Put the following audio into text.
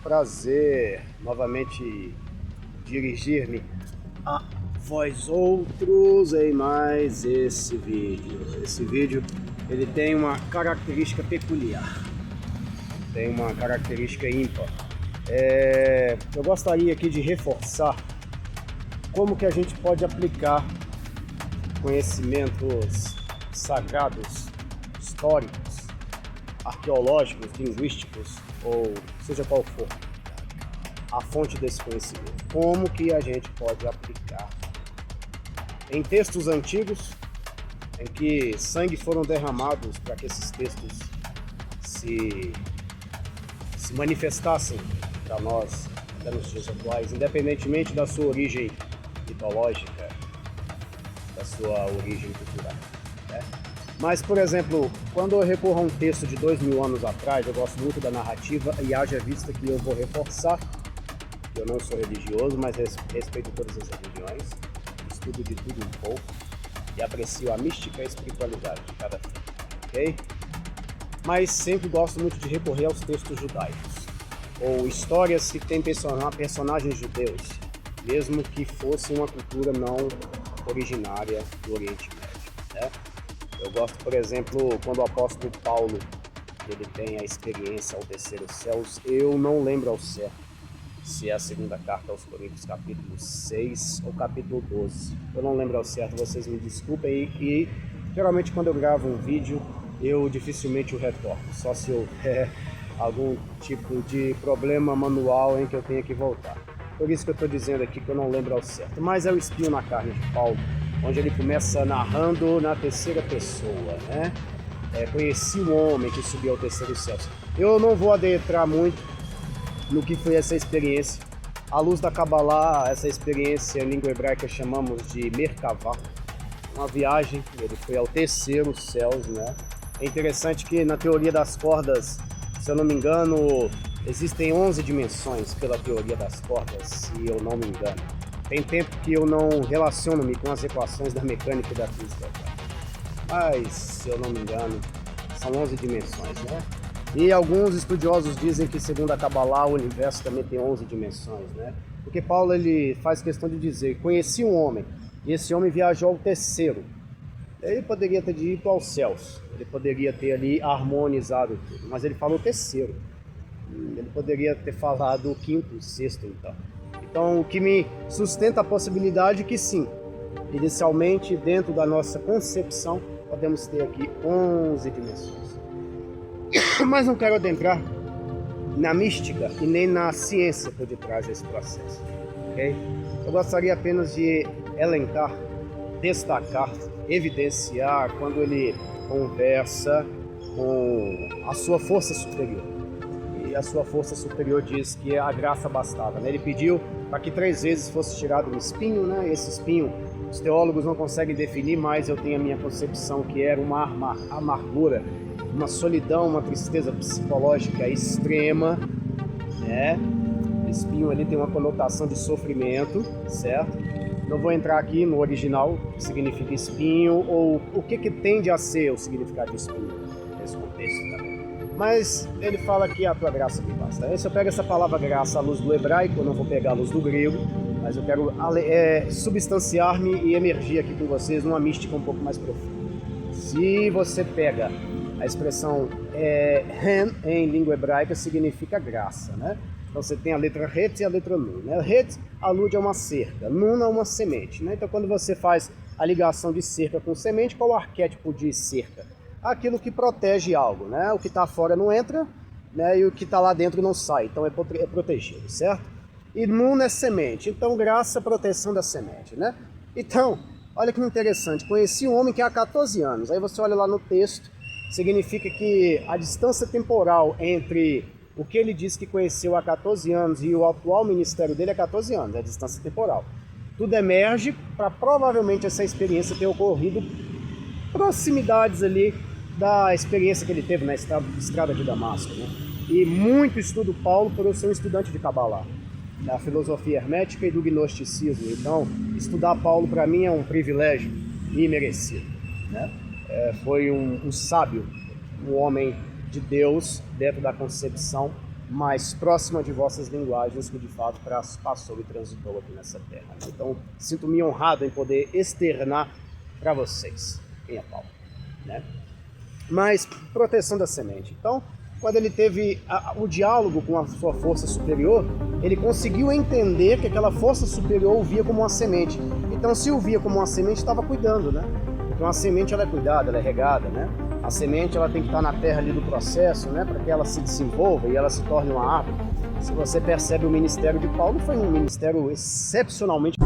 prazer novamente dirigir-me a vós outros em mais esse vídeo. Esse vídeo ele tem uma característica peculiar, tem uma característica ímpar. Eu gostaria aqui de reforçar como que a gente pode aplicar conhecimentos sagrados, históricos, arqueológicos, linguísticos, ou seja qual for a fonte desse conhecimento. Como que a gente pode aplicar em textos antigos, em que sangue foram derramados para que esses textos se manifestassem para nós até nos dias atuais, independentemente da sua origem mitológica, da sua origem cultural, né? Mas, por exemplo, quando eu recorro a um texto de 2000 anos atrás, eu gosto muito da narrativa, e haja vista que eu vou reforçar que eu não sou religioso, mas respeito todas as religiões, estudo de tudo um pouco e aprecio a mística e a espiritualidade de cada fé, ok? Mas sempre gosto muito de recorrer aos textos judaicos, ou histórias que têm personagens judeus, mesmo que fosse uma cultura não originária do Oriente Médio, né? Eu gosto, por exemplo, quando o apóstolo Paulo ele tem a experiência ao descer os céus. Eu não lembro ao certo se é a segunda carta aos Coríntios, capítulo 6 ou capítulo 12. Eu não lembro ao certo, vocês me desculpem. E geralmente quando eu gravo um vídeo, eu dificilmente o retorno, só se houver algum tipo de problema manual em que eu tenha que voltar. Por isso que eu estou dizendo aqui que eu não lembro ao certo. Mas é o Espinho na Carne de Paulo, onde ele começa narrando na terceira pessoa, né? Conheci o homem que subiu ao terceiro céu. Eu não vou adentrar muito no que foi essa experiência. À luz da Kabbalah, essa experiência em língua hebraica chamamos de Merkavá, uma viagem, ele foi ao terceiro céus, né? É interessante que na teoria das cordas, se eu não me engano, existem 11 dimensões pela teoria das cordas, se eu não me engano. Tem tempo que eu não relaciono-me com as equações da mecânica e da física, mas, se eu não me engano, são 11 dimensões, né? E alguns estudiosos dizem que, segundo a Kabbalah, o universo também tem 11 dimensões, né? Porque Paulo ele faz questão de dizer, conheci um homem, e esse homem viajou ao terceiro. Ele poderia ter dito aos céus, ele poderia ter ali harmonizado tudo, mas ele falou terceiro. Ele poderia ter falado o quinto, o sexto, então. Então, o que me sustenta a possibilidade que sim, inicialmente, dentro da nossa concepção, podemos ter aqui 11 dimensões. Mas não quero adentrar na mística e nem na ciência por detrás desse processo, ok? Eu gostaria apenas de elencar, destacar, evidenciar quando ele conversa com a sua força superior. A sua força superior diz que a graça bastava, né? Ele pediu para que 3 vezes fosse tirado um espinho, né? Esse espinho, os teólogos não conseguem definir, mas eu tenho a minha concepção que era uma amargura, uma solidão, uma tristeza psicológica extrema, né? O espinho ali tem uma conotação de sofrimento, certo? Não vou entrar aqui no original, o que significa espinho, ou o que tende a ser o significado de espinho nesse contexto também. Mas ele fala que a tua graça me basta. Se eu pego essa palavra graça à luz do hebraico, eu não vou pegar a luz do grego, mas eu quero substanciar-me e emergir aqui com vocês numa mística um pouco mais profunda. Se você pega a expressão hen em língua hebraica, significa graça, né? Então você tem a letra het e a letra nun, né? Het alude a uma cerca, nun a uma semente, né? Então quando você faz a ligação de cerca com semente, qual o arquétipo de cerca? Aquilo que protege algo, né? O que está fora não entra, né? E o que está lá dentro não sai, então é protegido, certo? E nun é semente, então graça, proteção da semente, né? Então, olha que interessante, conheci um homem que há 14 anos, aí você olha lá no texto, significa que a distância temporal entre o que ele diz que conheceu há 14 anos e o atual ministério dele é 14 anos, é a distância temporal. Tudo emerge para provavelmente essa experiência ter ocorrido proximidades ali da experiência que ele teve na estrada de Damasco, né? E muito estudo Paulo por eu ser um estudante de Kabbalah, da filosofia hermética e do gnosticismo. Então, estudar Paulo para mim é um privilégio imerecido, né? Foi um sábio, um homem de Deus dentro da concepção mais próxima de vossas linguagens que de fato passou e transitou aqui nessa terra. Então, sinto-me honrado em poder externar para vocês quem é Paulo, né? Mas, proteção da semente. Então, quando ele teve o diálogo com a sua força superior, ele conseguiu entender que aquela força superior o via como uma semente. Então, se o via como uma semente, estava cuidando, né? Então, a semente ela é cuidada, ela é regada, né? A semente ela tem que estar na terra ali do processo, né? Para que ela se desenvolva e ela se torne uma árvore. Se você percebe o ministério de Paulo, foi um ministério excepcionalmente